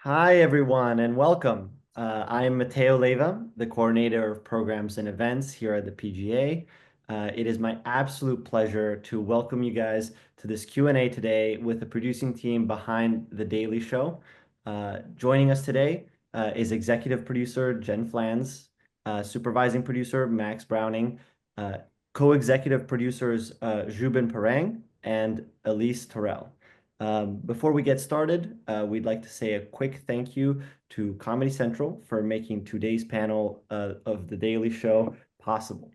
Hi, everyone, and welcome. I'm Mateo Leyva, the coordinator of programs and events here at the PGA. It is my absolute pleasure to welcome you guys to this Q&A today with the producing team behind The Daily Show. Joining us today is executive producer Jen Flanz, supervising producer Max Browning, uh, co-executive producers Zhubin Parang and Elise Terrell. Before we get started, we'd like to say a quick thank you to Comedy Central for making today's panel of The Daily Show possible.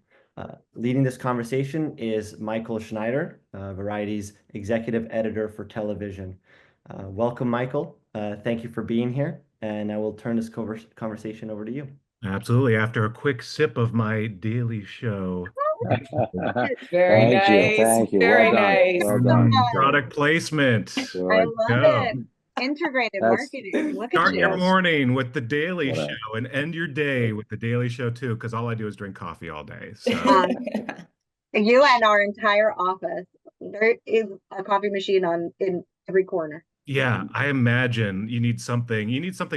Leading this conversation is Michael Schneider, Variety's executive editor for television. Welcome, Michael. Thank you for being here, and I will turn this conversation over to you. Absolutely. After a quick sip of my daily show. Very Thank you. nice. Thank you. Well Very done. nice. Well done. Product placement. I Good. love Go. it. Integrated That's marketing. Look at Start your you. yes. morning with the Daily What Show and end your day with the Daily Show too, because all I do is drink coffee all day. So You and our entire office. There is a coffee machine in every corner. yeah, I imagine you need something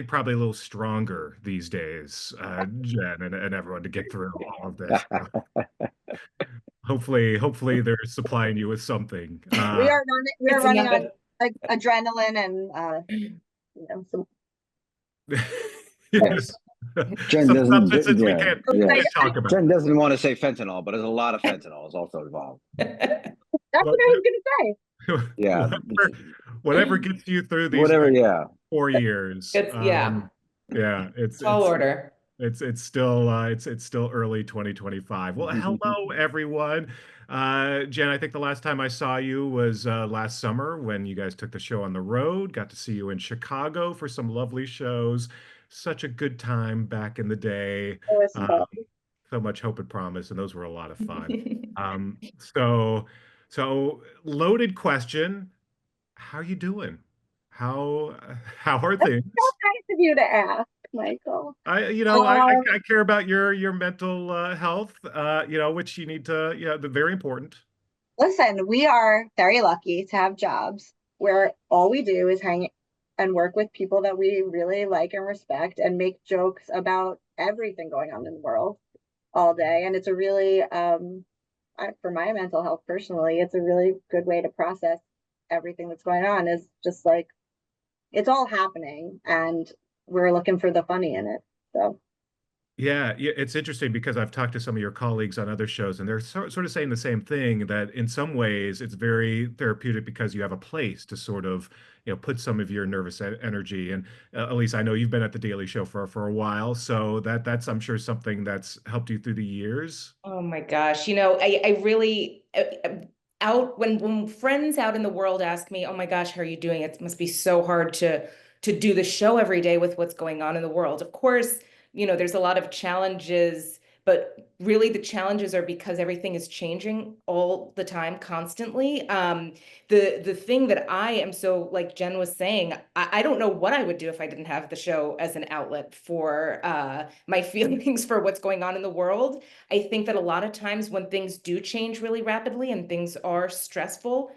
probably a little stronger these days, Jen and everyone to get through all of this. So hopefully they're supplying you with something. We are It's running enough. on like adrenaline and some Yes. Jen Some doesn't. substances we Yeah, can't yeah. talk about. Jen doesn't want to say fentanyl, but there's a lot of fentanyl is also involved. that's what I was gonna say. Yeah. Whatever gets you through these Whatever. next Yeah. 4 years. Yeah, Yeah, tall order. it's still it's still early 2025. Well, hello everyone. Jen, I think the last time I saw you was last summer when you guys took the show on the road. Got to see you in Chicago for some lovely shows. Such a good time back in the day. It was Um, fun. so much hope and promise, and those were a lot of fun. Um, so so loaded question. How you doing? How are That's so things? nice of you to ask, Michael. I care about your mental health, which you need to, they're very important. Listen, we are very lucky to have jobs where all we do is hang and work with people that we really like and respect and make jokes about everything going on in the world all day. And it's a really, for my mental health personally, it's a really good way to process everything that's going on, is just like it's all happening and we're looking for the funny in it. So Yeah, yeah, it's interesting because I've talked to some of your colleagues on other shows, and they're sort of saying the same thing, that in some ways it's very therapeutic because you have a place to sort of, put some of your nervous energy. And at least I know you've been at the Daily Show for a while, so that's I'm sure something that's helped you through the years. Oh my gosh. I really out when friends out in the world ask me, "Oh my gosh, how are you doing?" It must be so hard to do the show every day with what's going on in the world. Of course, there's a lot of challenges, but really the challenges are because everything is changing all the time, constantly. The thing that I am, so like Jen was saying, I don't know what I would do if I didn't have the show as an outlet for my feelings for what's going on in the world. I think that a lot of times when things do change really rapidly and things are stressful,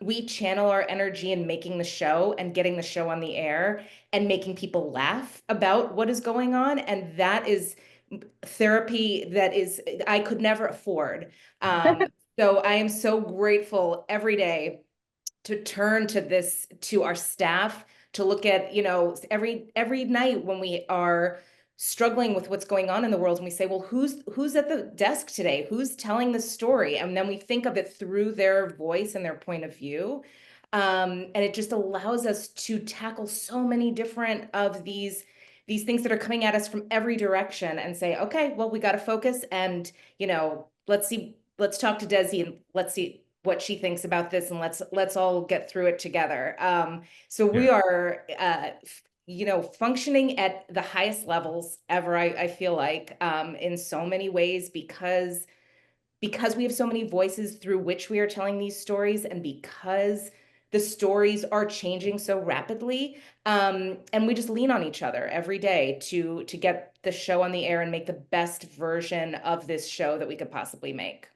we channel our energy in making the show and getting the show on the air and making people laugh about what is going on. And that is therapy that is I could never afford. Um, so I am so grateful every day to turn to our staff, to look at, every night when we are struggling with what's going on in the world, and we say, well, who's at the desk today, who's telling the story, and then we think of it through their voice and their point of view. And it just allows us to tackle so many different of these things that are coming at us from every direction, and say, okay, well, we got to focus, and let's talk to Desi and let's see what she thinks about this, and let's all get through it together. So we Yeah. are functioning at the highest levels ever, I feel like, in so many ways, because we have so many voices through which we are telling these stories, and because the stories are changing so rapidly. And we just lean on each other every day to get the show on the air and make the best version of this show that we could possibly make.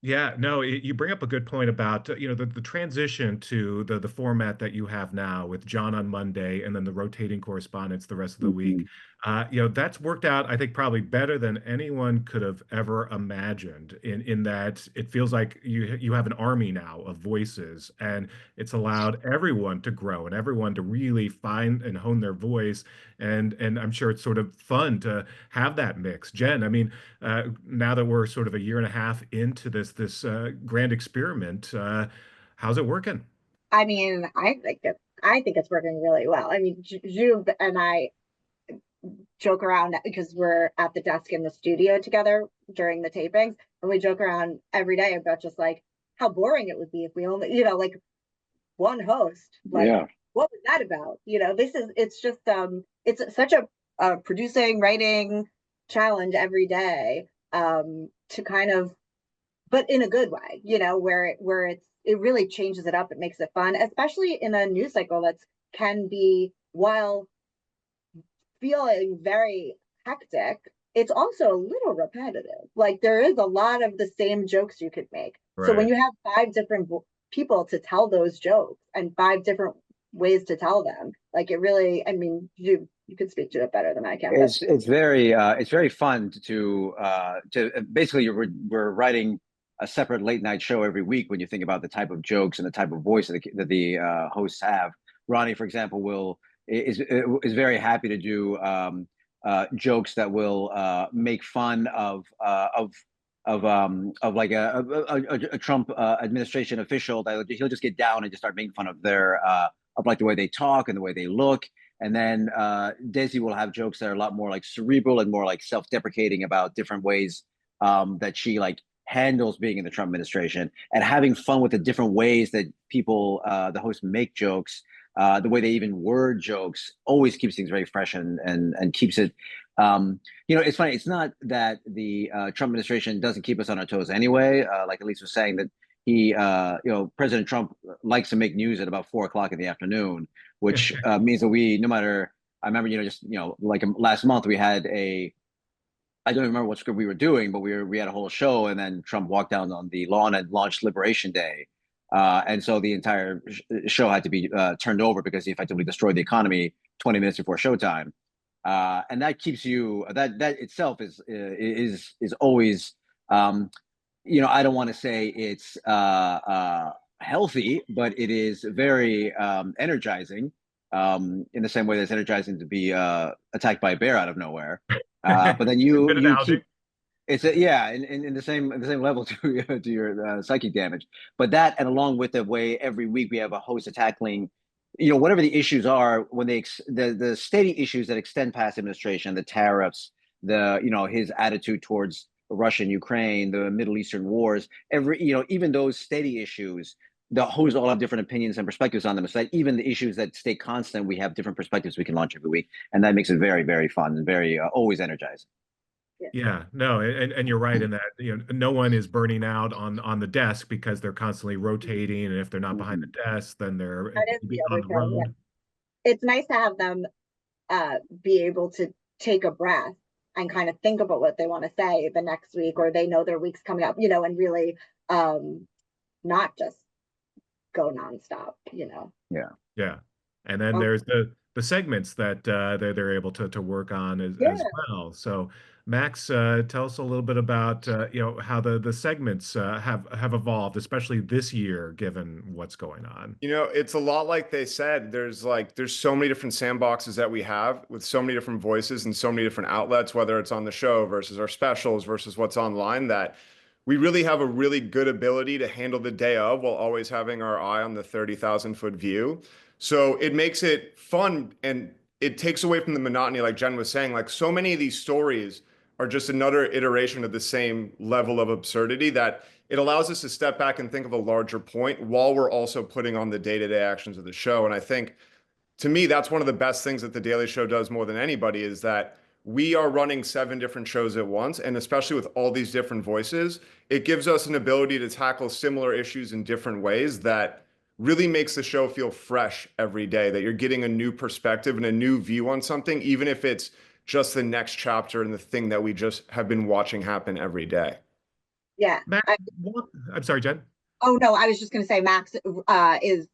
Yeah, no, you bring up a good point about the transition to the format that you have now with John on Monday and then the rotating correspondence the rest of the week. Mhm. That's worked out, I think, probably better than anyone could have ever imagined. In that it feels like you have an army now of voices, and it's allowed everyone to grow and everyone to really find and hone their voice. And I'm sure it's sort of fun to have that mix. Jen, I mean, now that we're sort of a year and a half into this grand experiment, how's it working? I mean, I think it's working really well. I mean, Jube and I joke around because we're at the desk in the studio together during the tapings, and we joke around every day about just like how boring it would be if we only, like one host. Like, Yeah. what was that about? It's just it's such a producing, writing challenge every day, to kind of, but in a good way, where it really changes it up. It makes it fun, especially in a news cycle that's can be, while feeling very hectic, it's also a little repetitive. Like, there is a lot of the same jokes you could make. So when Right. you have five different people to tell those jokes and five different ways to tell them, like, it really, I mean, you could speak to it better than I can, but It's very fun to basically we're writing a separate late night show every week when you think about the type of jokes and the type of voice that the hosts have. Ronnie, for example, is very happy to do jokes that will make fun of like a Trump administration official that he'll just get down and just start making fun of their of like the way they talk and the way they look. And then Desi will have jokes that are a lot more like cerebral and more like self-deprecating about different ways that she like handles being in the Trump administration, and having fun with the different ways that people, the hosts, make jokes. The way they even word jokes always keeps things very fresh and keeps it. It's funny. It's not that the Trump administration doesn't keep us on our toes anyway. Like Elise was saying, that President Trump likes to make news at about 4 o'clock in the afternoon, which means that no matter, I remember, like last month we had I don't remember what script we were doing, but we had a whole show, and then Trump walked down on the lawn and launched Liberation Day, and so the entire show had to be turned over because he effectively destroyed the economy 20 minutes before showtime, and that keeps you that itself is always, I don't want to say it's healthy, but it is very energizing. In the same way that's energizing to be attacked by a bear out of nowhere. But then A you bit of you algae. keep yeah, in the same level to your psychic damage. But that, and along with the way every week we have a host tackling, whatever the issues are, when the steady issues that extend past administration, the tariffs, his attitude towards Russia and Ukraine, the Middle Eastern wars, even those steady issues, the hosts all have different opinions and perspectives on them. So that even the issues that stay constant, we have different perspectives we can launch every week, and that makes it very, very fun and very always energizing. yeah, Yeah, no, and you're right in that no one is burning out on the desk because they're constantly rotating, and if they're not behind the Mhm. desk, then they're that is the maybe on other the thing. Yeah. road. It's nice to have them be able to take a breath and kind of think about what they want to say the next week, or they know their week's coming up, and really, not just go nonstop. Yeah. Yeah, and then Um, there's the segments that they're able to work on as yeah. well. So Max, tell us a little bit about how the segments have evolved, especially this year, given what's going on. It's a lot like they said. There's so many different sandboxes that we have with so many different voices and so many different outlets, whether it's on the show versus our specials versus what's online, that we really have a really good ability to handle the day of while always having our eye on the 30,000-foot view. So it makes it fun, and it takes away from the monotony, like Jen was saying. Like, so many of these stories are just another iteration of the same level of absurdity, that it allows us to step back and think of a larger point while we're also putting on the day-to-day actions of the show. And I think, to me, that's one of the best things that The Daily Show does more than anybody, is that we are running 7 different shows at once. And especially with all these different voices, it gives us an ability to tackle similar issues in different ways that really makes the show feel fresh every day, that you're getting a new perspective and a new view on something, even if it's just the next chapter and the thing that we just have been watching happen every day. Yeah. Matt, I'm sorry, Jen. Oh no, I was just going to say Max is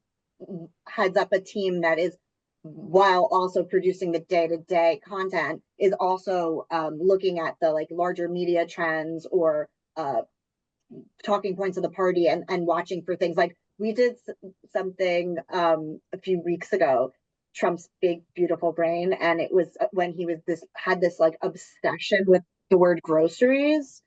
heads up a team that is, while also producing the day-to-day content, is also looking at the like larger media trends or talking points of the party and watching for things. Like we did something a few weeks ago, Trump's big beautiful brain, and it was when he was had this like obsession with the word groceries.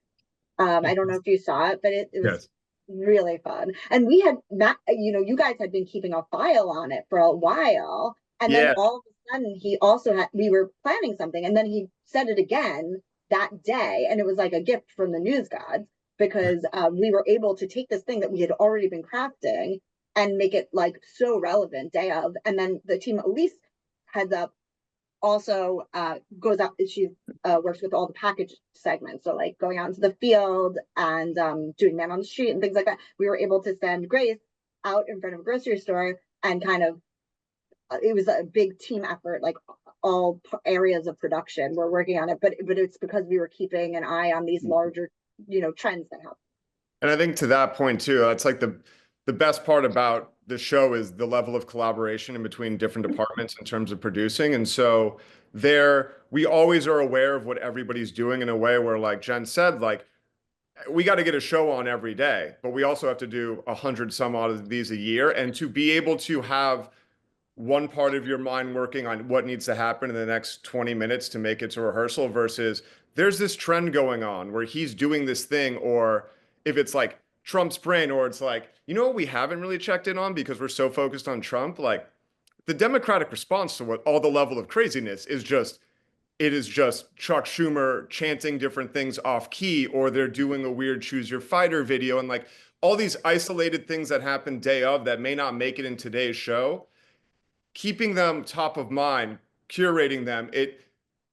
I don't know if you saw it, but it was Yes. really fun. And we had not, you guys had been keeping a file on it for a while. And then Yeah. all of a sudden, he also we were planning something. And then he said it again that day. And it was like a gift from the news gods because we were able to take this thing that we had already been crafting and make it like so relevant day of. And then the team, Elise heads up, also goes up, she works with all the package segments, so like going out into the field and doing man on the street and things like that. We were able to send Grace out in front of a grocery store and kind of it was a big team effort, like all areas of production were working on it, but it's because we were keeping an eye on these larger trends that happen. And I think to that point too, that's like the best part about the show is the level of collaboration in between different departments in terms of producing. And so we always are aware of what everybody's doing in a way where, like Jen said, like we got to get a show on every day, but we also have to do 100 some odd of these a year. And to be able to have one part of your mind working on what needs to happen in the next 20 minutes to make it to rehearsal versus there's this trend going on where he's doing this thing, or if it's like Trump's brain, or it's like, what we haven't really checked in on because we're so focused on Trump, like the Democratic response to what all the level of craziness is just, it is just Chuck Schumer chanting different things off key, or they're doing a weird choose your fighter video, and like all these isolated things that happen day of that may not make it in today's show. Keeping them top of mind, curating them,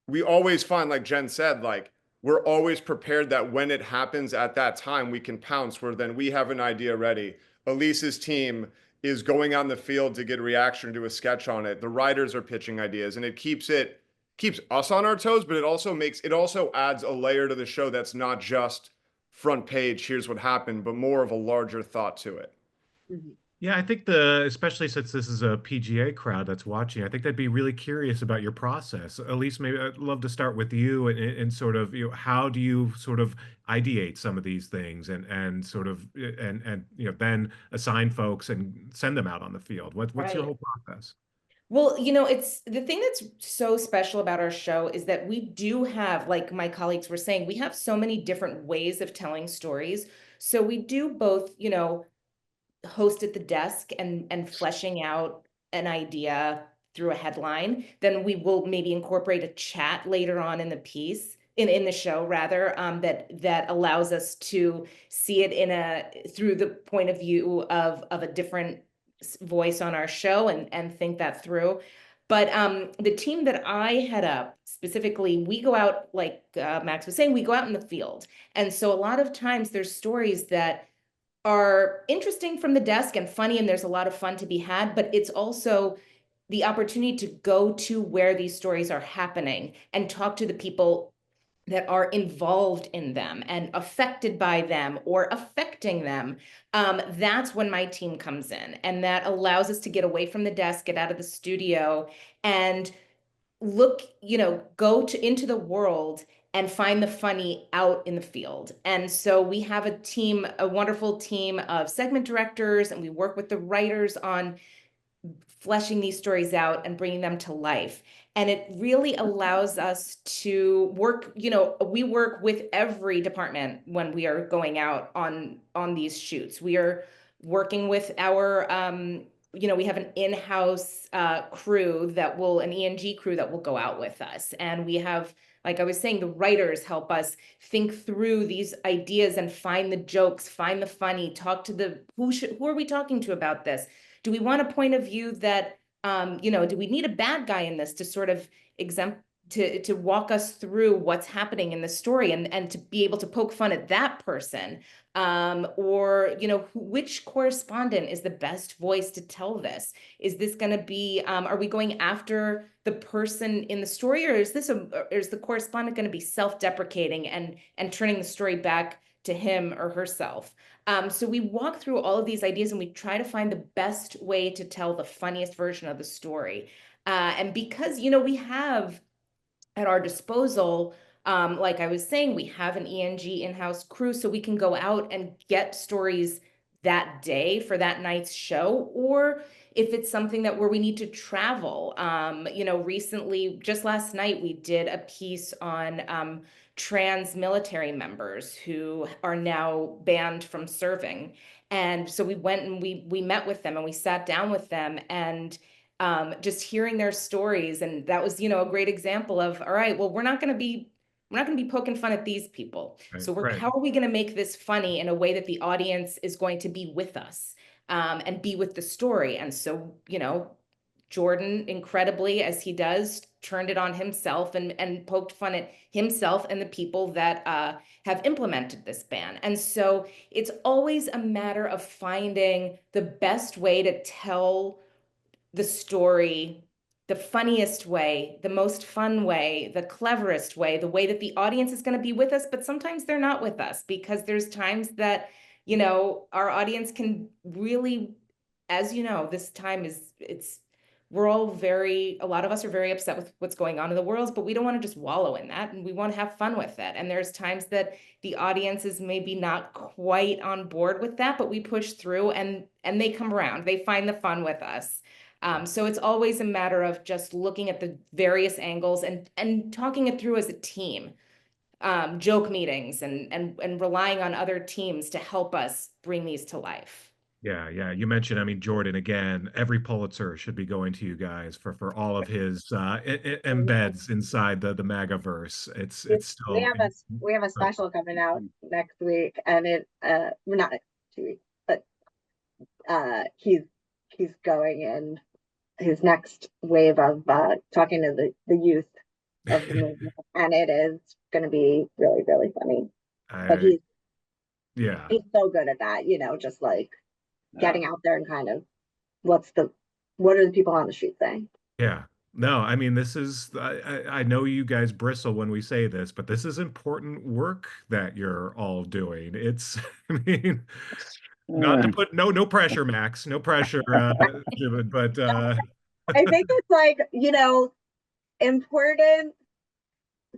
we always find, like Jen said, like we're always prepared that when it happens at that time, we can pounce where then we have an idea ready. Elise's team is going on the field to get a reaction to a sketch on it. The writers are pitching ideas, and it keeps us on our toes, but it also adds a layer to the show that's not just front page, here's what happened, but more of a larger thought to it. Mm-hmm. Yeah, I think especially since this is a PGA crowd that's watching, I think they'd be really curious about your process. Elise, maybe I'd love to start with you and sort of, how do you sort of ideate some of these things and sort of, and then assign folks and send them out on the field? What's your whole process? Well, it's the thing that's so special about our show is that we do have, like my colleagues were saying, we have so many different ways of telling stories. So we do both, host at the desk and fleshing out an idea through a headline. Then we will maybe incorporate a chat later on in the piece, in the show rather, that allows us to see it through the point of view of a different voice on our show and think that through. But the team that I head up specifically, we go out, like Max was saying, we go out in the field. And so a lot of times there's stories that are interesting from the desk and funny, and there's a lot of fun to be had, but it's also the opportunity to go to where these stories are happening and talk to the people that are involved in them and affected by them or affecting them. That's when my team comes in, and that allows us to get away from the desk, get out of the studio, and look, go into the world and find the funny out in the field. And so we have a wonderful team of segment directors, and we work with the writers on fleshing these stories out and bringing them to life. And it really allows us to work, we work with every department when we are going out on these shoots. We are working with our, we have an in-house crew an ENG crew that will go out with us. And we have, like I was saying, the writers help us think through these ideas and find the jokes, find the funny, talk to who are we talking to about this? Do we want a point of view that, do we need a bad guy in this to sort of to walk us through what's happening in the story and to be able to poke fun at that person? Or, which correspondent is the best voice to tell this? Is this going to be, are we going after the person in the story, or is the correspondent going to be self-deprecating and turning the story back to him or herself. So we walk through all of these ideas and we try to find the best way to tell the funniest version of the story. And because, you know, we have at our disposal, like I was saying, we have an ENG in-house crew, so we can go out and get stories that day for that night's show, or if it's something that where we need to travel. You know, recently, just last night, we did a piece on trans military members who are now banned from serving. And so we went and we met with them and we sat down with them, and just hearing their stories. And that was, you know, a great example of, all right, well, we're not going to be poking fun at these people. So how are we going to make this funny in a way that the audience is going to be with us and be with the story? And so, you know, Jordan, incredibly, as he does, turned it on himself and poked fun at himself and the people that have implemented this ban. And so it's always a matter of finding the best way to tell the story, the funniest way, the most fun way, the cleverest way, the way that the audience is going to be with us. But sometimes they're not with us, because there's times that, you know, our audience can really, as you know, this time we're all a lot of us are very upset with what's going on in the world, but we don't want to just wallow in that, and we want to have fun with it. And there's times that the audience is maybe not quite on board with that, but we push through and they come around, they find the fun with us. So it's always a matter of just looking at the various angles and talking it through as a team, joke meetings and relying on other teams to help us bring these to life. Yeah, yeah. You mentioned, I mean, Jordan, again, every Pulitzer should be going to you guys for all of his embeds inside the MAGAverse. It's still we have a special coming out next week, and not 2 weeks, but he's going in his next wave of talking to the youth of the movement, and it is going to be really, really funny. But he's so good at that, you know, just like getting out there and kind of what are the people on the street saying? Yeah. No, I mean, this is, I know you guys bristle when we say this, but this is important work that you're all doing. It's, I mean, not to put, no pressure, Max, no pressure, but I think it's like, you know, important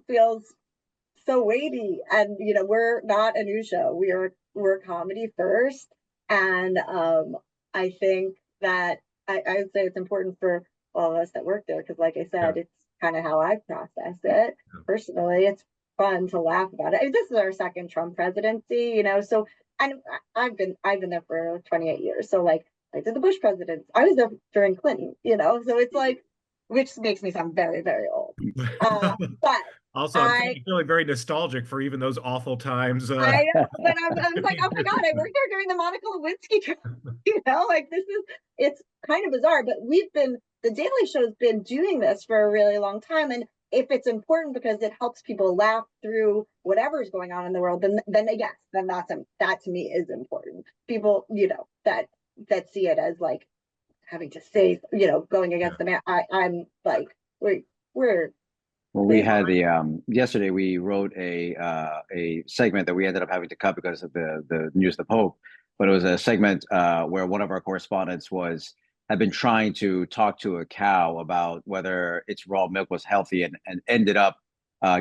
feels so weighty, and, you know, we're not a news show. We're comedy first. And I think that I would say it's important for all of us that work there, because like I said, it's kind of how I process it personally. It's fun to laugh about it. I mean, this is our second Trump presidency, you know, so, and I've been there for 28 years. So like, I did the Bush presidency. I was there during Clinton, you know, so it's like, which makes me sound very, very old. But also, I'm feeling very nostalgic for even those awful times. I know, but I'm like, oh my God, I worked there during the Monica Lewinsky trial. You know, like it's kind of bizarre, but the Daily Show's been doing this for a really long time. And if it's important because it helps people laugh through whatever's going on in the world, then yes, then that to me is important. People, you know, that see it as like having to say, you know, going against the man. I'm like, we're well, we had yesterday we wrote a segment that we ended up having to cut because of the news of the Pope, but it was a segment where one of our correspondents had been trying to talk to a cow about whether its raw milk was healthy, and ended up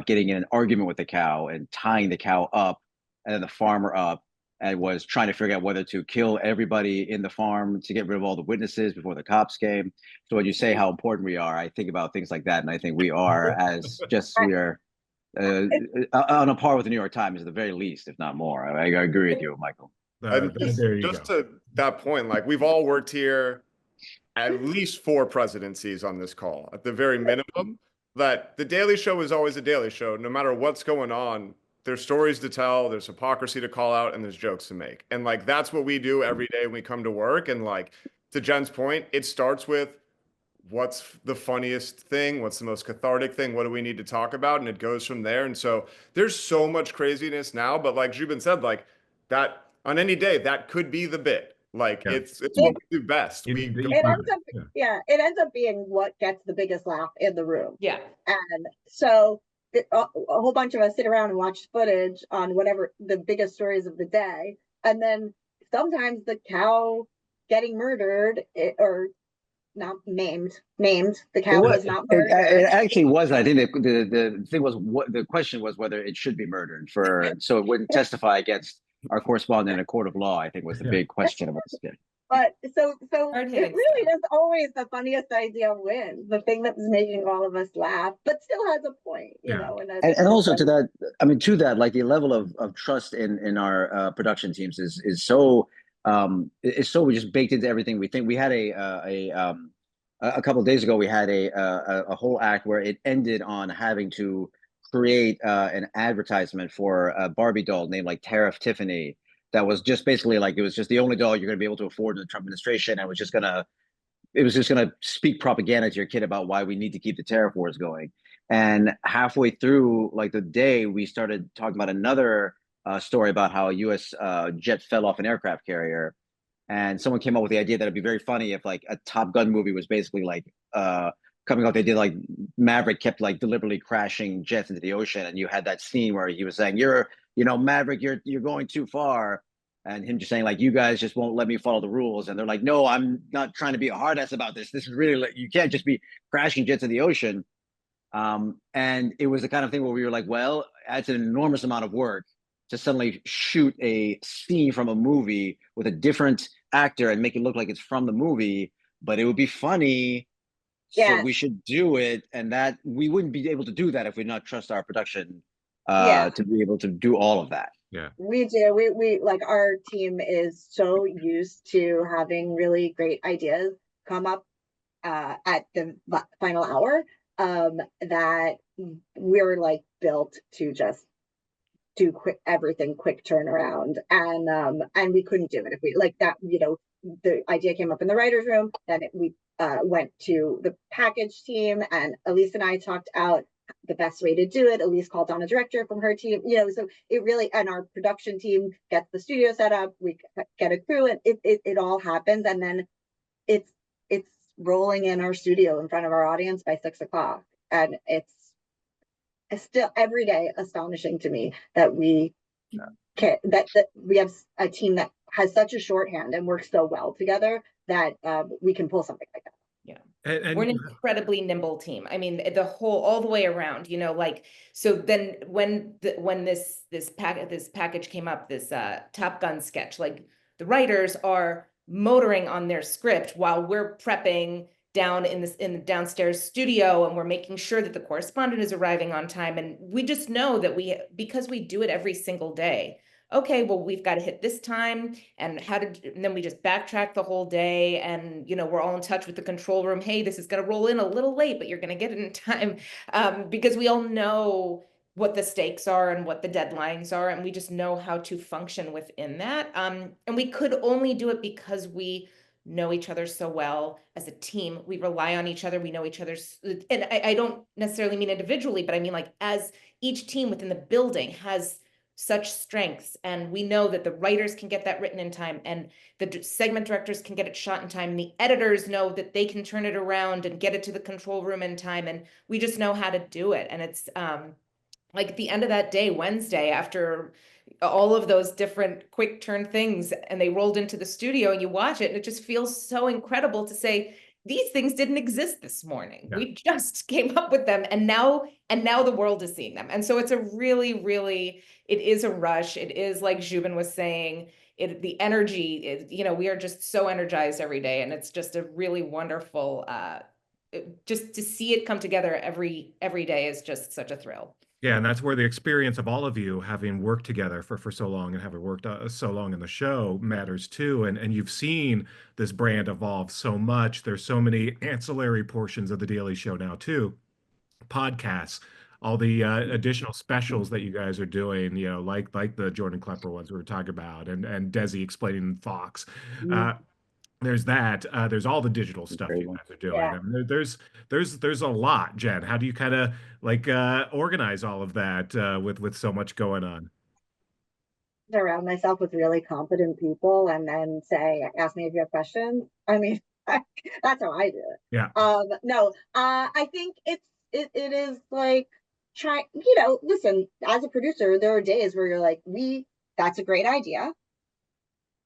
getting in an argument with the cow and tying the cow up and then the farmer up, and was trying to figure out whether to kill everybody in the farm to get rid of all the witnesses before the cops came. So when you say how important we are, I think about things like that, and I think we are we are on a par with the New York Times at the very least, if not more. I agree with you, Michael. Just to that point, like, we've all worked here at least 4 presidencies on this call, at the very minimum. That the Daily Show is always a Daily Show, no matter what's going on. There's stories to tell, there's hypocrisy to call out, and there's jokes to make. And like, that's what we do every day when we come to work. And like, to Jen's point, it starts with what's the funniest thing, what's the most cathartic thing, what do we need to talk about? And it goes from there. And so there's so much craziness now, but like Zhubin said, like, that on any day, that could be the bit. Like, it's what we do best. It ends up being what gets the biggest laugh in the room. Yeah. And so a whole bunch of us sit around and watch footage on whatever the biggest stories of the day, and then sometimes the cow getting murdered or not named. The cow was not It murdered. actually was. I think the thing was, what the question was, whether it should be murdered so it wouldn't testify against our correspondent in a court of law, I think was the big question about the skit. But so it Hard-hitting really stuff. is always the funniest idea wins, the thing that's making all of us laugh, but still has a point, you know. And also to that, like the level of trust in our production teams is so just baked into everything we think. We had a couple of days ago, we had a whole act where it ended on having to create an advertisement for a Barbie doll named like Tariff Tiffany, that was just basically like, it was just the only doll you're going to be able to afford in the Trump administration, and it was just gonna speak propaganda to your kid about why we need to keep the tariff wars going. And halfway through like the day, we started talking about another story about how a U.S. Jet fell off an aircraft carrier, and someone came up with the idea that it'd be very funny if like a Top Gun movie was basically like coming out. They did like Maverick kept like deliberately crashing jets into the ocean, and you had that scene where he was saying, Maverick, you're going too far, and him just saying like, you guys just won't let me follow the rules. And they're like, no, I'm not trying to be a hard ass about this. This is really like, you can't just be crashing jets in the ocean. And it was the kind of thing where we were like, well, it's an enormous amount of work to suddenly shoot a scene from a movie with a different actor and make it look like it's from the movie, but it would be funny. So we should do it. And that we wouldn't be able to do that if we not trust our production to be able to do all of that. Yeah, we do. We like, our team is so used to having really great ideas come up at the final hour that we're like built to just do quick turnaround, and we couldn't do it if we like that. The idea came up in the writer's room, then we went to the package team, and Elise and I talked out the best way to do it. Elise called on a director from her team, so it really, and our production team gets the studio set up, we get a crew, and it all happens, and then it's rolling in our studio in front of our audience by 6 o'clock. And it's still every day astonishing to me that we can, that we have a team that has such a shorthand and works so well together that we can pull something like that. Yeah. And we're an incredibly nimble team. I mean, all the way around, so then when this package came up, this Top Gun sketch, like the writers are motoring on their script while we're prepping down in the downstairs studio, and we're making sure that the correspondent is arriving on time. And we just know that because we do it every single day, okay, well, we've got to hit this time, and then we just backtrack the whole day, and we're all in touch with the control room. Hey, this is going to roll in a little late, but you're going to get it in time, because we all know what the stakes are and what the deadlines are, and we just know how to function within that. And we could only do it because we know each other so well as a team. We rely on each other. We know each other's, and I don't necessarily mean individually, but I mean like as each team within the building has such strengths, and we know that the writers can get that written in time, and the segment directors can get it shot in time, and the editors know that they can turn it around and get it to the control room in time, and we just know how to do it. And it's like at the end of that day, Wednesday, after all of those different quick turn things, and they rolled into the studio, and you watch it, and it just feels so incredible to say, these things didn't exist this morning. Yeah. We just came up with them, and now the world is seeing them. And so it's a really, really, it is a rush. It is like Zhubin was saying, the energy, we are just so energized every day, and it's just a really wonderful, just to see it come together every day is just such a thrill. Yeah, and that's where the experience of all of you having worked together for so long and having worked so long in the show matters too. And you've seen this brand evolve so much. There's so many ancillary portions of the Daily Show now too. Podcasts, all the additional specials that you guys are doing, like the Jordan Klepper ones we were talking about, and Desi explaining Fox. There's that. There's all the digital stuff you guys are doing. Yeah. I mean, there's a lot, Jen. How do you kind of like organize all of that with so much going on? Surround myself with really competent people, and then say, "Ask me if you have questions." I mean, that's how I do it. Yeah. No. I think it is like listen, as a producer, there are days where you're like, that's a great idea.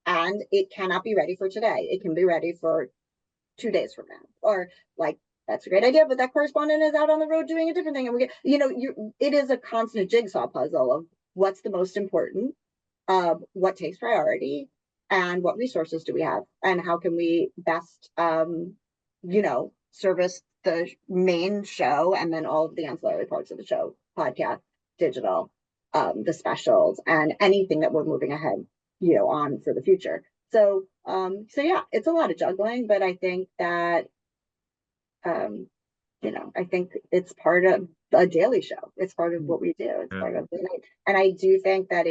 And it cannot be ready for today. It can be ready for 2 days from now. Or like, that's a great idea, but that correspondent is out on the road doing a different thing. And we get, it is a constant jigsaw puzzle of what's the most important, what takes priority, and what resources do we have, and how can we best, service the main show, and then all of the ancillary parts of the show, podcast, digital, the specials, and anything that we're moving ahead, on for the future. So yeah, it's a lot of juggling, but I think that, I think it's part of a daily show. It's part of what we do. It's part of the night. And I do think that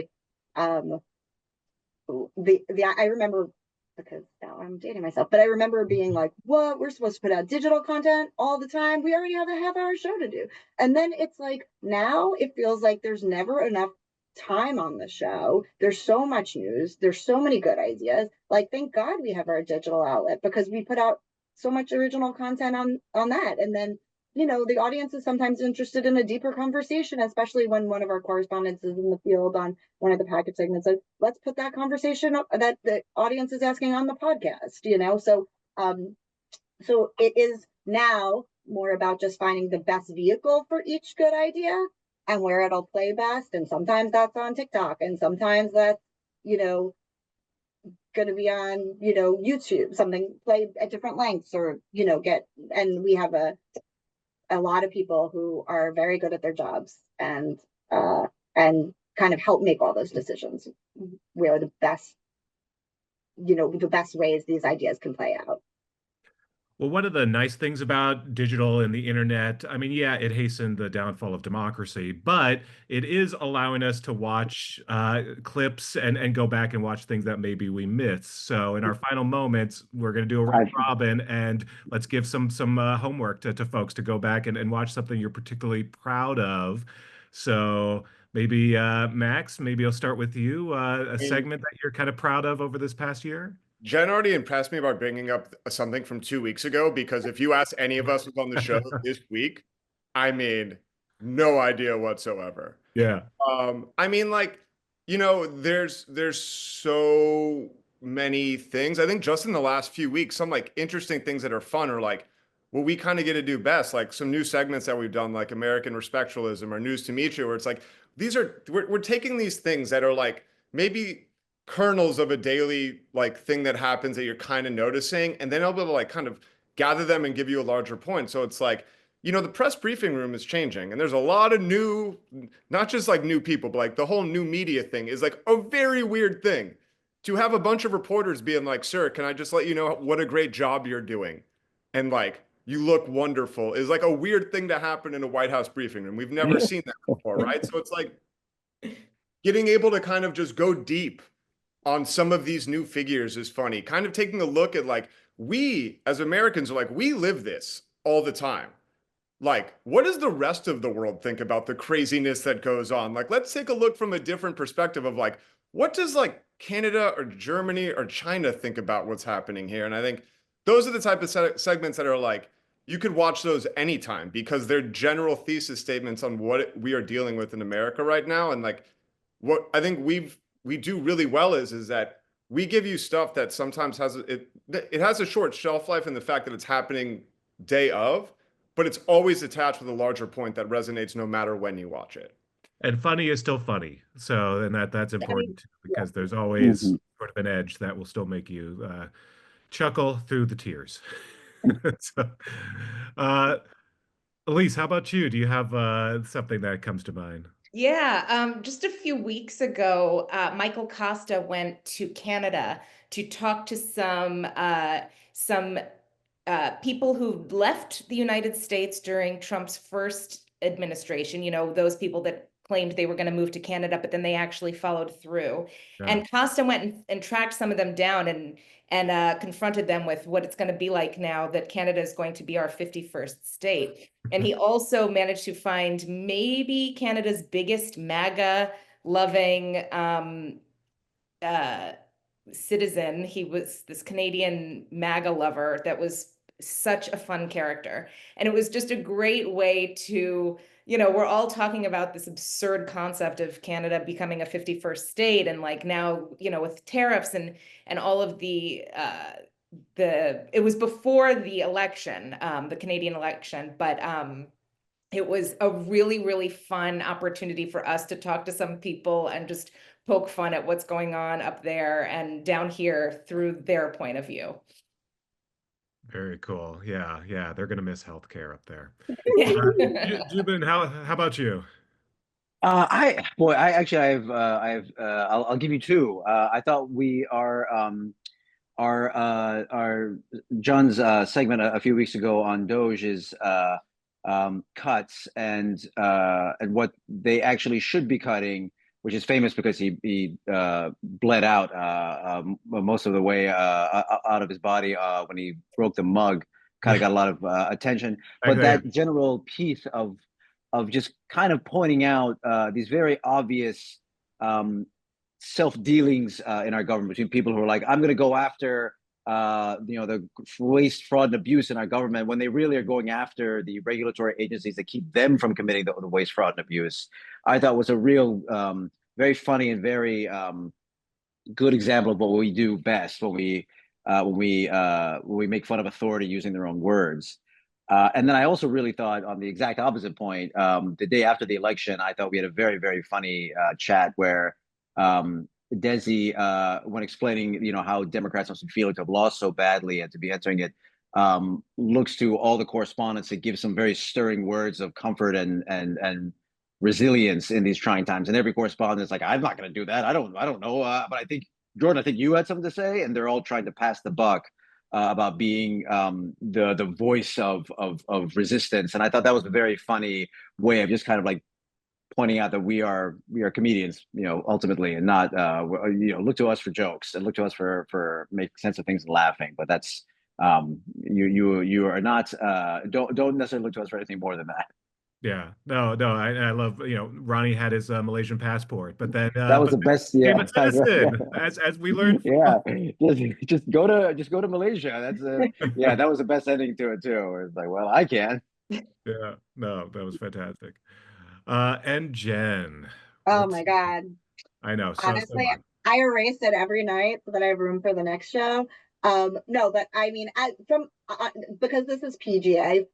I remember, because now I'm dating myself, but I remember being like, what, we're supposed to put out digital content all the time. We already have a half-hour show to do. And then it's like, now it feels like there's never enough time on the show. There's so much news. There's so many good ideas. Like, thank God we have our digital outlet, because we put out so much original content on that. And then, the audience is sometimes interested in a deeper conversation, especially when one of our correspondents is in the field on one of the package segments. So let's put that conversation that the audience is asking on the podcast, so it is now more about just finding the best vehicle for each good idea and where it'll play best. And sometimes that's on TikTok, and sometimes that's, going to be on, YouTube, something played at different lengths, or, and we have a lot of people who are very good at their jobs and kind of help make all those decisions where the best ways these ideas can play out. Well, one of the nice things about digital and the internet, I mean, yeah, it hastened the downfall of democracy, but it is allowing us to watch clips and go back and watch things that maybe we missed. So in our final moments, we're going to do a round robin, and let's give some homework to folks to go back and watch something you're particularly proud of. So maybe Max, maybe I'll start with you. A segment that you're kind of proud of over this past year? Jen already impressed me by bringing up something from 2 weeks ago, because if you ask any of us who's on the show this week, I mean, no idea whatsoever. Yeah. I mean, like, there's so many things. I think just in the last few weeks, some like interesting things that are fun are like what we kind of get to do best, like some new segments that we've done, like American Respectualism or News to Meet You, where it's like, we're taking these things that are like maybe kernels of a daily like thing that happens that you're kind of noticing, and then I'll be able to like kind of gather them and give you a larger point. So it's like, the press briefing room is changing, and there's a lot of new, not just like new people, but like the whole new media thing is like a very weird thing to have a bunch of reporters being like, sir, can I just let you know what a great job you're doing? And like, you look wonderful is like a weird thing to happen in a White House briefing room. We've never seen that before, right? So it's like getting able to kind of just go deep on some of these new figures is funny. Kind of taking a look at like, we as Americans are like, we live this all the time. Like, what does the rest of the world think about the craziness that goes on? Like, let's take a look from a different perspective of like, what does like Canada or Germany or China think about what's happening here? And I think those are the type of segments that are like, you could watch those anytime, because they're general thesis statements on what we are dealing with in America right now. And like, what I think we do really well is that we give you stuff that sometimes has it has a short shelf life in the fact that it's happening day of, but it's always attached with a larger point that resonates no matter when you watch it. And funny is still funny. So, and that's important too, because there's always sort of an edge that will still make you chuckle through the tears. So, Elise, how about you? Do you have something that comes to mind? Yeah, just a few weeks ago, Michael Costa went to Canada to talk to some people who left the United States during Trump's first administration, those people that claimed they were going to move to Canada, but then they actually followed through. Yeah. And Costa went and tracked some of them down and confronted them with what it's going to be like now that Canada is going to be our 51st state. And he also managed to find maybe Canada's biggest MAGA loving citizen. He was this Canadian MAGA lover that was such a fun character. And it was just a great way to, we're all talking about this absurd concept of Canada becoming a 51st state. And like now, with tariffs and all of it was before the election, the Canadian election, but it was a really, really fun opportunity for us to talk to some people and just poke fun at what's going on up there and down here through their point of view. Very cool. Yeah, yeah, they're gonna miss healthcare up there. Yeah. Zhubin, how about you? I'll give you two. I thought our John's segment a few weeks ago on Doge's cuts and what they actually should be cutting, which is famous because he bled out most of the way out of his body when he broke the mug. Kind of got a lot of attention, but that general piece of just kind of pointing out these very obvious self-dealings in our government between people who are like, I'm going to go after the waste, fraud, and abuse in our government, when they really are going after the regulatory agencies that keep them from committing the waste, fraud, and abuse. I thought was a real, very funny and very good example of what we do best when we make fun of authority using their own words. And then I also really thought, on the exact opposite point, the day after the election, I thought we had a very, very funny chat where Desi, when explaining, how Democrats must be feeling to have lost so badly and to be entering it, looks to all the correspondents to give some very stirring words of comfort and resilience in these trying times. And every correspondent is like, I'm not going to do that. I don't know. But I think, Jordan, I think you had something to say, and they're all trying to pass the buck about being the voice of resistance. And I thought that was a very funny way of just kind of like pointing out that we are comedians, ultimately, and not look to us for jokes and look to us for making sense of things and laughing. But that's you are not don't necessarily look to us for anything more than that. Yeah, no, I love, Ronnie had his Malaysian passport, but then that was the best. Yeah, became a citizen, as we learned. Yeah, just go to Malaysia. That's yeah, that was the best ending to it too. It's like, well, I can. Yeah, no, that was fantastic. And Jen. Oh my God. I know. Honestly, I erase it every night so that I have room for the next show. No, but I mean, because this is PGA,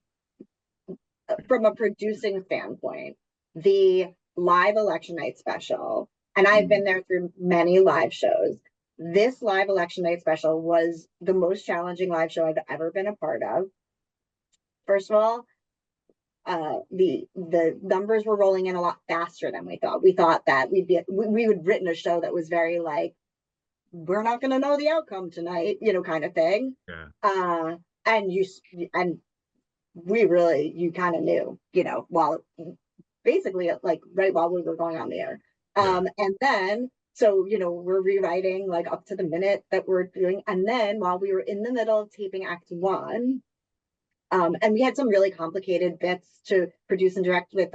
from a producing standpoint, the live election night special, and I've been there through many live shows. This live election night special was the most challenging live show I've ever been a part of. First of all, the numbers were rolling in a lot faster than we thought. We thought that we would written a show that was very like, we're not going to know the outcome tonight, kind of thing. Yeah. And we really, you kind of knew, while basically like right while we were going on the air. And then, so, we're rewriting like up to the minute that we're doing. And then while we were in the middle of taping Act 1, and we had some really complicated bits to produce and direct with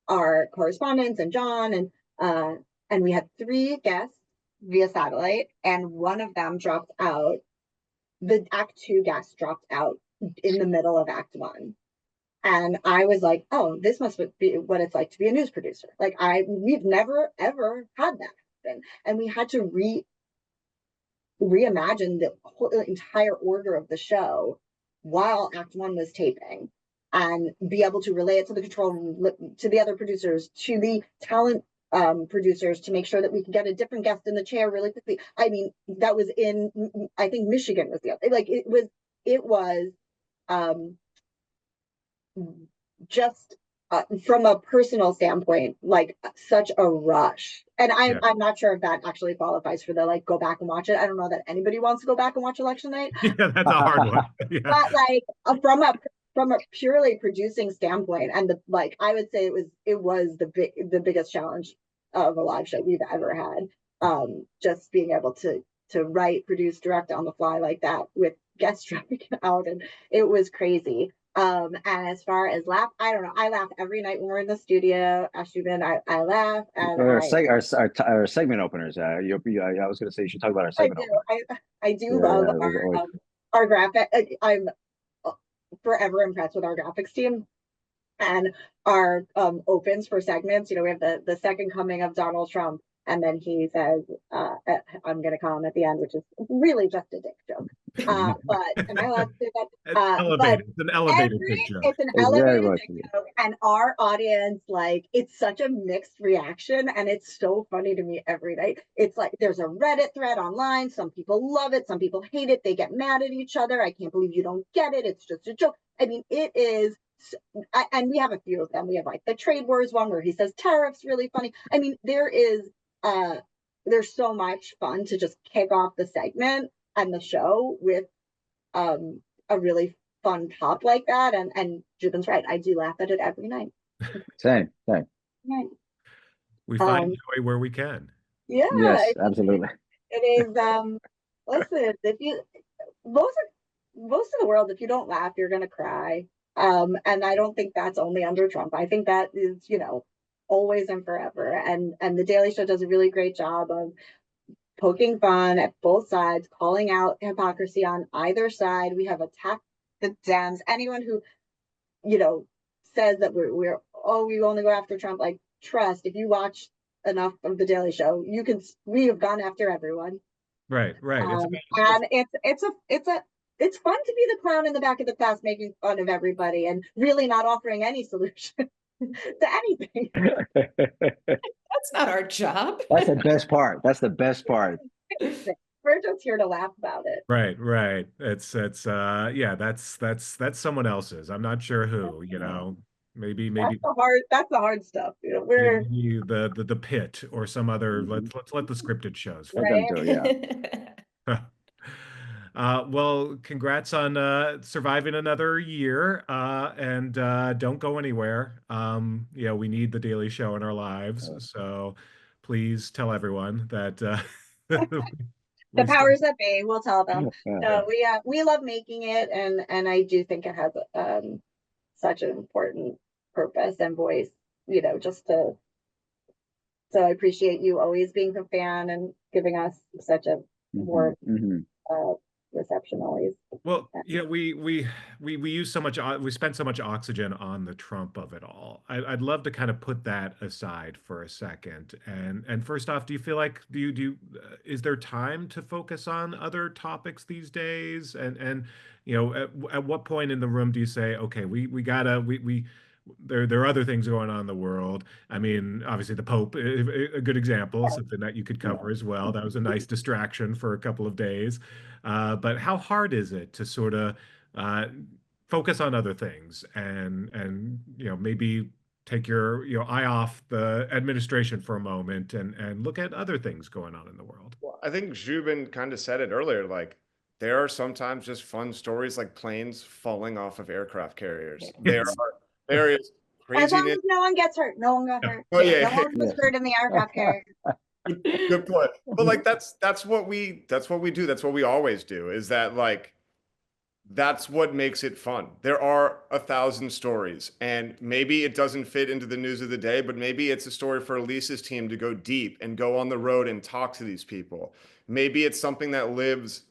our correspondents and John, and we had 3 guests via satellite, and one of them dropped out. The Act 2 guest dropped out in the middle of Act 1. And I was like, oh, this must be what it's like to be a news producer. Like we've never, ever had that happen. And we had to reimagine the whole entire order of the show while Act 1 was taping, and be able to relay it to the control room, to the other producers, to the talent producers, to make sure that we could get a different guest in the chair really quickly. I mean, that was in, I think Michigan was the other, like it was just from a personal standpoint, like such a rush. And I'm not sure if that actually qualifies for the like go back and watch it. I don't know that anybody wants to go back and watch election night. Yeah, that's a hard one. Yeah. But like from a purely producing standpoint, and I would say it was the biggest challenge of a live show we've ever had. Just being able to write, produce, direct on the fly like that with guests dropping out, and it was crazy. And as far as laugh, I don't know. I laugh every night when we're in the studio. Zhubin, I laugh. And our segment openers. I was going to say you should talk about our segment openers. I do love our graphic. forever impressed with our graphics team and our opens for segments. You know, we have the second coming of Donald Trump, and then he says, I'm going to call him at the end, which is really just a dick joke. But am I allowed to say that? It's an elevated dick joke. It's an It's very elevated much dick joke, and our audience, like, it's such a mixed reaction, and it's so funny to me every night. It's like there's a Reddit thread online. Some people love it, some people hate it. They get mad at each other. I can't believe you don't get it. It's just a joke. I mean, it is. And we have a few of them. We have like the trade wars one where he says tariffs really funny. I mean, there's so much fun to just kick off the segment and the show with a really fun top like that. And Zhubin's right. I do laugh at it every night. Same. Right. We find joy where we can. Yeah. Yes, absolutely. It is. Listen, if you most of the world, if you don't laugh, you're gonna cry. And I don't think that's only under Trump. I think that is, you know, always and forever. And the Daily Show does a really great job of poking fun at both sides, calling out hypocrisy on either side. We have attacked the Dems. Anyone who, you know, says that we only go after Trump, like, trust, if you watch enough of the Daily Show, we have gone after everyone. Right. And it's fun to be the clown in the back of the class making fun of everybody and really not offering any solution to anything. That's not our job. That's the best part. That's the best part. We're just here to laugh about it. Right. It's yeah, that's someone else's. I'm not sure who, you know. Maybe that's the hard stuff. You know, we're maybe the pit or some other. Let's let the scripted shows. right. Yeah. Well, congrats on surviving another year, and don't go anywhere. Yeah, we need the Daily Show in our lives, so please tell everyone that the powers that be will tell them. No, we love making it, and I do think it has such an important purpose and voice. You know, so I appreciate you always being a fan and giving us such a warm reception always. Well, you know, we use so much, we spend so much oxygen on the Trump of it all. I'd love to kind of put that aside for a second. And first off, do you feel like is there time to focus on other topics these days? And you know, at what point in the room do you say, okay, there are other things going on in the world. I mean, obviously the Pope, a good example, something that you could cover as well. That was a nice distraction for a couple of days. But how hard is it to sort of focus on other things and you know, maybe take your eye off the administration for a moment and look at other things going on in the world? Well, I think Zhubin kind of said it earlier, like there are sometimes just fun stories like planes falling off of aircraft carriers. There is craziness. As long as no one gets hurt, no one got hurt. Oh yeah, no one was hurt in the aircraft carrier. Good point. But like that's what we do. That's what we always do. Is that like that's what makes it fun. There are 1,000 stories, and maybe it doesn't fit into the news of the day, but maybe it's a story for Elise's team to go deep and go on the road and talk to these people. Maybe it's something that lives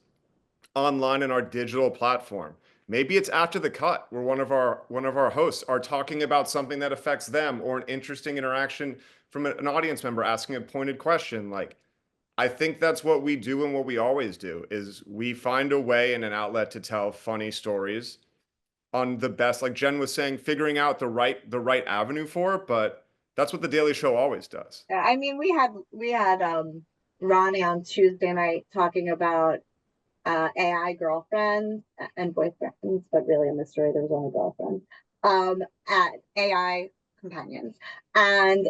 online in our digital platform. Maybe it's after the cut where one of our hosts are talking about something that affects them or an interesting interaction from an audience member asking a pointed question. Like, I think that's what we do and what we always do is we find a way and an outlet to tell funny stories on the best, like Jen was saying, figuring out the right avenue for it. But that's what the Daily Show always does. I mean, we had Ronnie on Tuesday night talking about AI girlfriends and boyfriends, but really in the story there was only girlfriends, at AI companions, and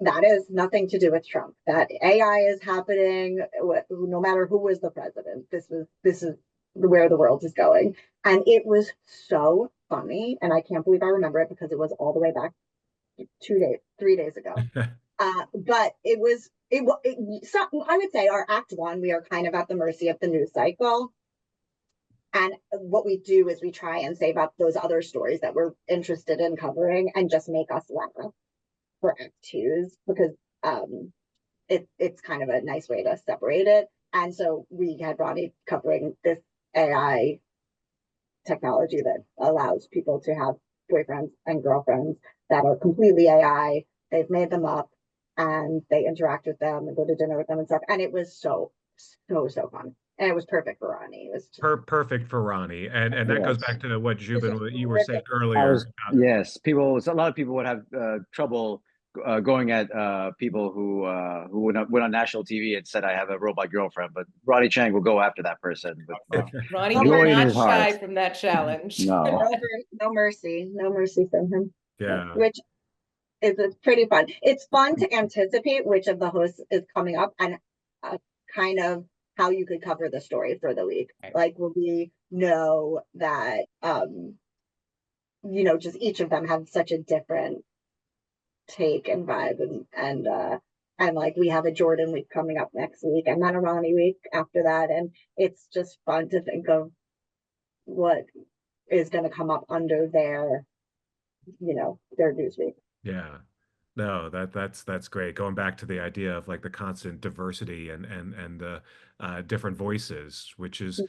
that is nothing to do with Trump. That AI is happening no matter who was the president. This is where the world is going, and it was so funny, and I can't believe I remember it because it was all the way back 3 days ago. But I would say our act one, we are kind of at the mercy of the news cycle. And what we do is we try and save up those other stories that we're interested in covering and just make us laugh for act twos, because it's kind of a nice way to separate it. And so we had Ronnie covering this AI technology that allows people to have boyfriends and girlfriends that are completely AI. They've made them up and they interact with them and go to dinner with them and stuff. And it was so fun. And it was perfect for Ronnie. It was just Perfect for Ronnie. And that goes back to what Zhubin, what you were saying terrific. earlier. Yes, a lot of people would have trouble going at people who went on national TV and said, "I have a robot girlfriend," but Ronnie Chang will go after that person. But Ronnie No did joy in not his shy heart. from that challenge. No. No mercy from him. Yeah. Which is pretty fun. It's fun to anticipate which of the hosts is coming up and kind of how you could cover the story for the week. Right. Like, will we know that, just each of them have such a different take and vibe, and like we have a Jordan week coming up next week and then a Ronnie week after that, and it's just fun to think of what is going to come up under their news week. Yeah. No, that's great. Going back to the idea of like the constant diversity and the different voices, which is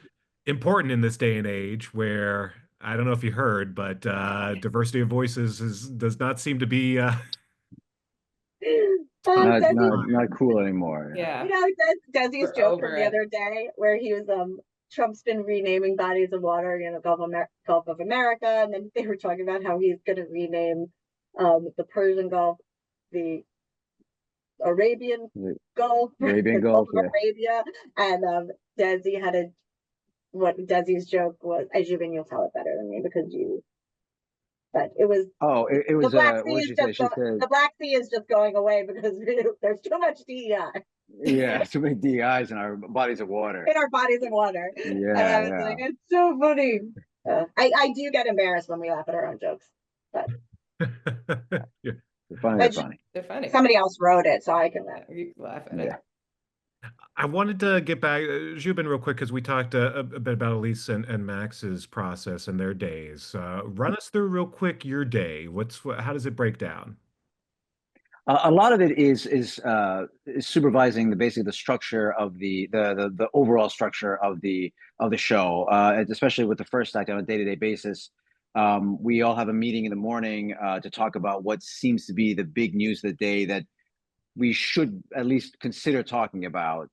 important in this day and age where I don't know if you heard, but diversity of voices does not seem to be not cool anymore. Yeah. Desi's We're joke over from the it. other day where he was Trump's been renaming bodies of water, Gulf of America, and then they were talking about how he's going to rename the Persian Gulf, the Arabian Gulf, Arabian the Gulf, Gulf of Arabia, and Desi what Desi's joke was. Zhubin, you'll tell it better than me because you. But it was. Oh, it was. The Black What Sea did is she say? just She said, the Black Sea is just going away because there's too much DEI. "Yeah, too many DIs in our bodies of water." In our bodies of water. Yeah, And I was like, it's so funny. I do get embarrassed when we laugh at our own jokes, but Yeah. They're funny. They're funny. somebody else wrote it, so I can laugh. You can laugh at Yeah. it. I wanted to get back, Zhubin, real quick, because we talked a bit about Elise and Max's process and their days. Run us through real quick your day. How does it break down? A lot of it is supervising basically the structure of the overall structure of the show, and especially with the first act on a day-to-day basis. We all have a meeting in the morning to talk about what seems to be the big news of the day that we should at least consider talking about.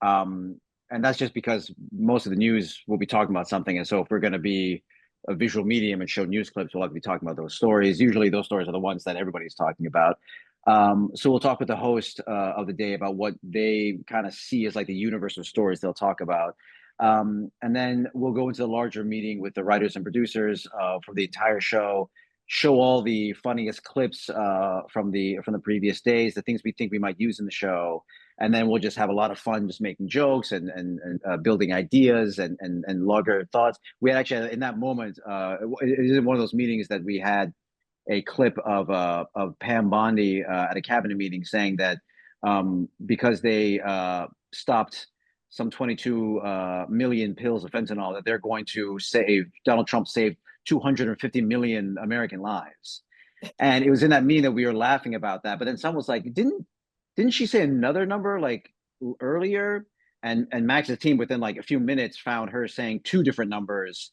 And that's just because most of the news will be talking about something. And so if we're going to be a visual medium and show news clips, we'll have to be talking about those stories. Usually those stories are the ones that everybody's talking about. So we'll talk with the host of the day about what they kind of see as like the universe of stories they'll talk about. And then we'll go into the larger meeting with the writers and producers for the entire show, show all the funniest clips from the previous days, the things we think we might use in the show, and then we'll just have a lot of fun, just making jokes and building ideas and larger thoughts. We had actually in that moment, it is one of those meetings that we had a clip of Pam Bondi at a cabinet meeting saying that because they stopped some 22 million pills of fentanyl, that they're going to Donald Trump saved 250 million American lives. And it was in that meeting that we were laughing about that. But then someone was like, didn't she say another number like earlier? And Max's team within like a few minutes found her saying two different numbers,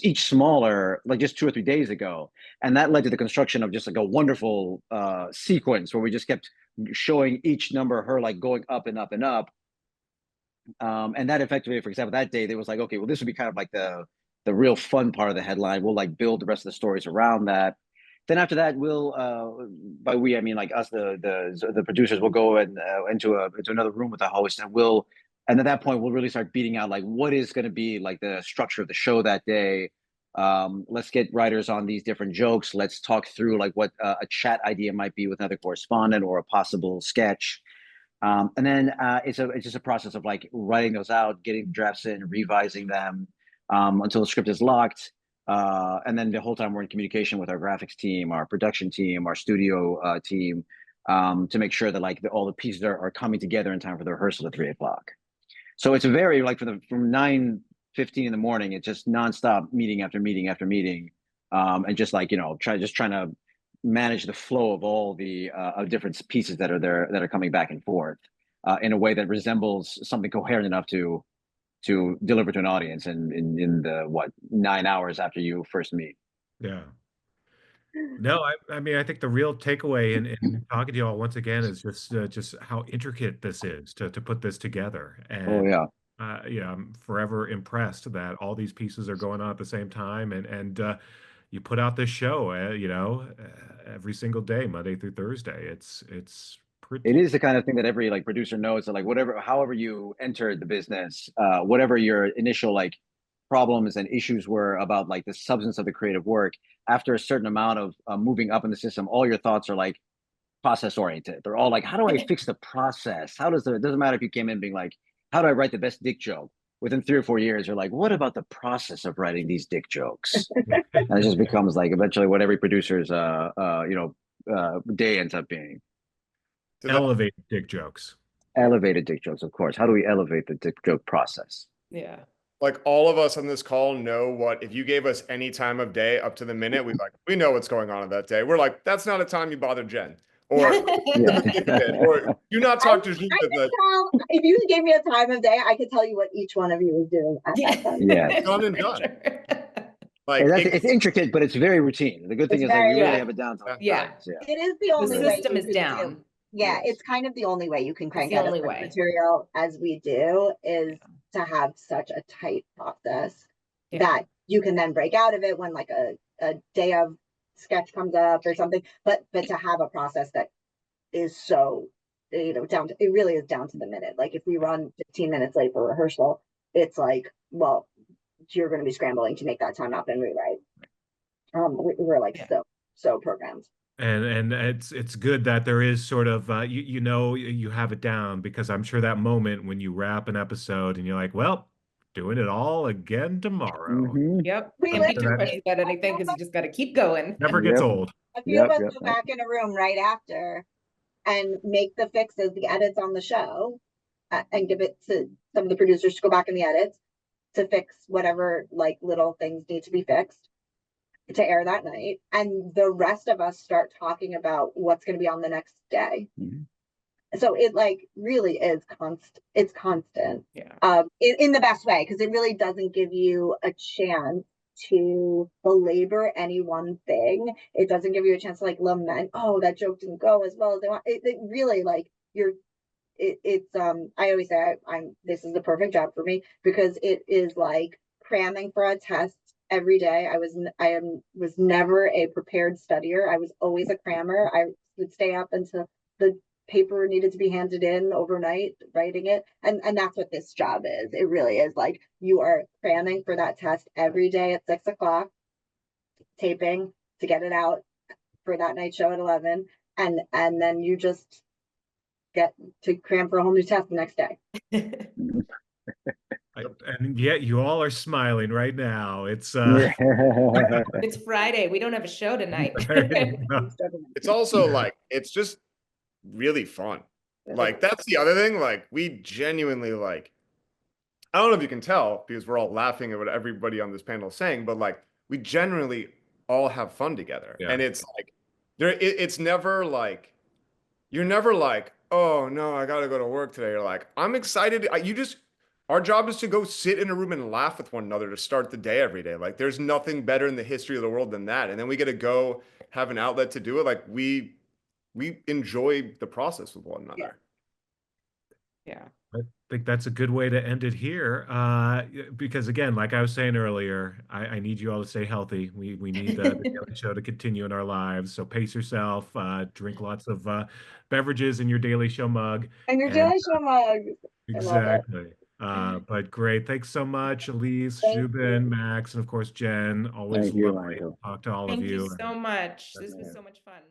each smaller, like just 2 or 3 days ago. And that led to the construction of just like a wonderful sequence where we just kept showing each number, her like going up and up and up. And that effectively, for example, that day, they was like, okay, well, this would be kind of like the real fun part of the headline. We'll like build the rest of the stories around that. Then after that, we'll by we I mean like us, the producers will go into another room with the host, and at that point we'll really start beating out like what is going to be like the structure of the show that day. Let's get writers on these different jokes. Let's talk through like what a chat idea might be with another correspondent or a possible sketch. And then it's just a process of like writing those out, getting drafts in, revising them until the script is locked. And then the whole time we're in communication with our graphics team, our production team, our studio team, to make sure that like all the pieces are coming together in time for the rehearsal at 3 o'clock. So it's a very like from 9:15 in the morning, it's just nonstop meeting after meeting after meeting, and just like trying to manage the flow of all the different pieces that are there that are coming back and forth in a way that resembles something coherent enough to to deliver to an audience in the what 9 hours after you first meet. Yeah. No, I mean, I think the real takeaway in talking to you all once again is just how intricate this is to put this together. Oh And yeah. yeah, I'm forever impressed that all these pieces are going on at the same time, and you put out this show, every single day, Monday through Thursday. It's It pretty. is the kind of thing that every like producer knows that like whatever, however you entered the business, whatever your initial like problems and issues were about like the substance of the creative work, after a certain amount of moving up in the system, all your thoughts are like process oriented. They're all like, how do I fix the process? How does the, it doesn't matter if you came in being like, how do I write the best dick joke? Within 3 or 4 years, you're like, what about the process of writing these dick jokes? And it just becomes like eventually what every producer's day ends up being. Elevated dick jokes. Elevated dick jokes, of course. How do we elevate the dick joke process? Yeah. Like all of us on this call know what, if you gave us any time of day up to the minute, we know what's going on that day. We're like, that's not a time you bother Jen. Or, or do not talk to Zhubin. If you gave me a time of day, I could tell you what each one of you was doing at that time. Yeah. Done and done. Like it's intricate, but it's very routine. The good thing is that we really have it down to yeah. It is the only way. The system is down. Yeah, it's kind of the only way you can crank the out only as much way. material as we do is to have such a tight process that you can then break out of it when like a day of sketch comes up or something. But to have a process that is so, down to, it really is down to the minute. Like if we run 15 minutes late for rehearsal, it's like, well, you're going to be scrambling to make that time up and rewrite. We're like so programmed. And it's good that there is sort of you have it down, because I'm sure that moment when you wrap an episode and you're like, well, doing it all again tomorrow. Yep. Can't be too precious about anything because you just got to keep going. Never gets old. A few of us go back in a room right after and make the fixes, the edits on the show, and give it to some of the producers to go back in the edits to fix whatever like little things need to be fixed to air that night. And the rest of us start talking about what's going to be on the next day. So it like really is constant. It's constant. In the best way, because it really doesn't give you a chance to belabor any one thing. It doesn't give you a chance to like lament, oh, that joke didn't go as well as they want. It really like it's I always say this is the perfect job for me, because it is like cramming for a test every day. I was never a prepared studier. I was always a crammer. I would stay up until the paper needed to be handed in overnight writing it, and that's what this job is. It really is like you are cramming for that test every day at 6 o'clock, taping to get it out for that night show at 11, and then you just get to cram for a whole new test the next day. And yet you all are smiling right now. It's it's Friday. We don't have a show tonight. It's also like, it's just really fun. Like that's the other thing. Like we genuinely like, I don't know if you can tell because we're all laughing at what everybody on this panel is saying, but like we generally all have fun together. And it's like it's never like, you're never like, oh no, I gotta go to work today. You're like, I'm excited. Our job is to go sit in a room and laugh with one another to start the day every day. Like there's nothing better in the history of the world than that. And then we get to go have an outlet to do it. Like we enjoy the process with one another. Yeah. I think that's a good way to end it here. Because again, like I was saying earlier, I need you all to stay healthy. We need the Daily Show to continue in our lives. So pace yourself, drink lots of beverages in your Daily Show mug. And your Daily Show mug. Exactly. But great. Thanks so much, Elise, Zhubin, Max, and of course, Jen. Always lovely to talk to all of you. Thank you so much. This was so much fun.